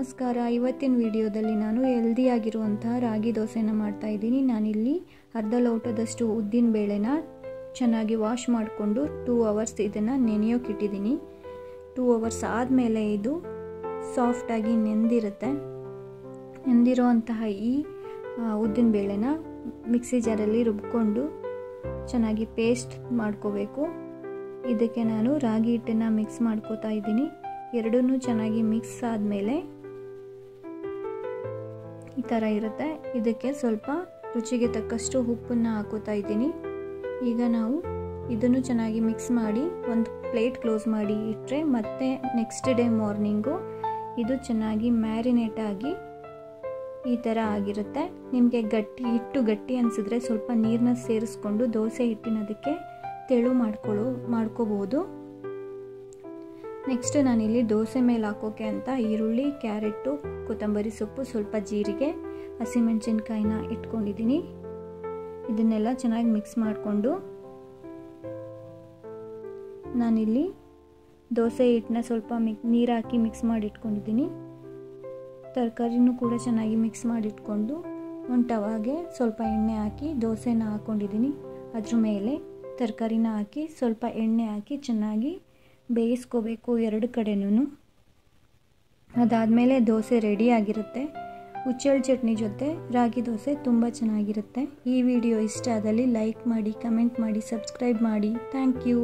ನಮಸ್ಕಾರ. ಇವತ್ತಿನ ವಿಡಿಯೋದಲ್ಲಿ ನಾನು ಹೆಲ್ದಿಯಾಗಿರುವಂತಹ ರಾಗಿ ದೋಸೆನ ಮಾಡ್ತಾ ಇದ್ದೀನಿ. ನಾನಿಲ್ಲಿ ಅರ್ಧ ಲೋಟದಷ್ಟು ಉದ್ದಿನ ಬೇಳೆನ ಚೆನ್ನಾಗಿ ವಾಶ್ ಮಾಡಿಕೊಂಡು 2 ಅವರ್ಸ್ ಇದನ್ನು ನೆನೆಯೋಕೆ ಇಟ್ಟಿದ್ದೀನಿ. 2 ಅವರ್ಸ್ ಆದಮೇಲೆ ಇದು ಸಾಫ್ಟಾಗಿ ನೆಂದಿರುತ್ತೆ. ನೆಂದಿರೋಂತಹ ಈ ಉದ್ದಿನ ಬೇಳೆನ ಮಿಕ್ಸಿ ಜಾರಲ್ಲಿ ರುಬ್ಕೊಂಡು ಚೆನ್ನಾಗಿ ಪೇಸ್ಟ್ ಮಾಡ್ಕೋಬೇಕು. ಇದಕ್ಕೆ ನಾನು ರಾಗಿ ಹಿಟ್ಟನ್ನು ಮಿಕ್ಸ್ ಮಾಡ್ಕೋತಾ ಇದ್ದೀನಿ. ಎರಡನ್ನೂ ಚೆನ್ನಾಗಿ ಮಿಕ್ಸ್ ಆದಮೇಲೆ ಈ ಥರ ಇರುತ್ತೆ. ಇದಕ್ಕೆ ಸ್ವಲ್ಪ ರುಚಿಗೆ ತಕ್ಕಷ್ಟು ಉಪ್ಪನ್ನು ಹಾಕೋತಾ ಇದ್ದೀನಿ. ಈಗ ನಾವು ಇದನ್ನು ಚೆನ್ನಾಗಿ ಮಿಕ್ಸ್ ಮಾಡಿ ಒಂದು ಪ್ಲೇಟ್ ಕ್ಲೋಸ್ ಮಾಡಿ ಇಟ್ಟರೆ ಮತ್ತೆ ನೆಕ್ಸ್ಟ್ ಡೇ ಮಾರ್ನಿಂಗು ಇದು ಚೆನ್ನಾಗಿ ಮ್ಯಾರಿನೇಟ್ ಆಗಿ ಈ ಥರ ಆಗಿರುತ್ತೆ. ನಿಮಗೆ ಗಟ್ಟಿ ಅನಿಸಿದ್ರೆ ಸ್ವಲ್ಪ ನೀರನ್ನ ಸೇರಿಸ್ಕೊಂಡು ದೋಸೆ ಹಿಟ್ಟಿನದಕ್ಕೆ ತೆಳು ಮಾಡ್ಕೋಬೋದು. ನೆಕ್ಸ್ಟ್ ನಾನಿಲ್ಲಿ ದೋಸೆ ಮೇಲೆ ಹಾಕೋಕೆ ಅಂತ ಈರುಳ್ಳಿ, ಕ್ಯಾರೆಟು, ಕೊತ್ತಂಬರಿ ಸೊಪ್ಪು, ಸ್ವಲ್ಪ ಜೀರಿಗೆ, ಹಸಿಮೆಣಸಿನ್ಕಾಯಿನ ಇಟ್ಕೊಂಡಿದ್ದೀನಿ. ಇದನ್ನೆಲ್ಲ ಚೆನ್ನಾಗಿ ಮಿಕ್ಸ್ ಮಾಡಿಕೊಂಡು ನಾನಿಲ್ಲಿ ದೋಸೆ ಹಿಟ್ಟನ್ನ ಸ್ವಲ್ಪ ನೀರು ಹಾಕಿ ಮಿಕ್ಸ್ ಮಾಡಿ ಇಟ್ಕೊಂಡಿದ್ದೀನಿ. ತರಕಾರಿನೂ ಕೂಡ ಚೆನ್ನಾಗಿ ಮಿಕ್ಸ್ ಮಾಡಿಟ್ಕೊಂಡು ಒಂದು ತವಾಗೆ ಸ್ವಲ್ಪ ಎಣ್ಣೆ ಹಾಕಿ ದೋಸೆನ ಹಾಕ್ಕೊಂಡಿದ್ದೀನಿ. ಅದ್ರ ಮೇಲೆ ತರಕಾರಿನ ಹಾಕಿ ಸ್ವಲ್ಪ ಎಣ್ಣೆ ಹಾಕಿ ಚೆನ್ನಾಗಿ ಬೇಯಿಸ್ಕೋಬೇಕು ಎರಡು ಕಡೆನೂ. ಅದಾದಮೇಲೆ ದೋಸೆ ರೆಡಿ ಆಗಿರುತ್ತೆ. ಹುಚ್ಚೆಳ್ಳು ಚಟ್ನಿ ಜೊತೆ ರಾಗಿ ದೋಸೆ ತುಂಬ ಚೆನ್ನಾಗಿರುತ್ತೆ. ಈ ವಿಡಿಯೋ ಇಷ್ಟ ಆದಲ್ಲಿ ಲೈಕ್ ಮಾಡಿ, ಕಮೆಂಟ್ ಮಾಡಿ, ಸಬ್ಸ್ಕ್ರೈಬ್ ಮಾಡಿ. Thank you.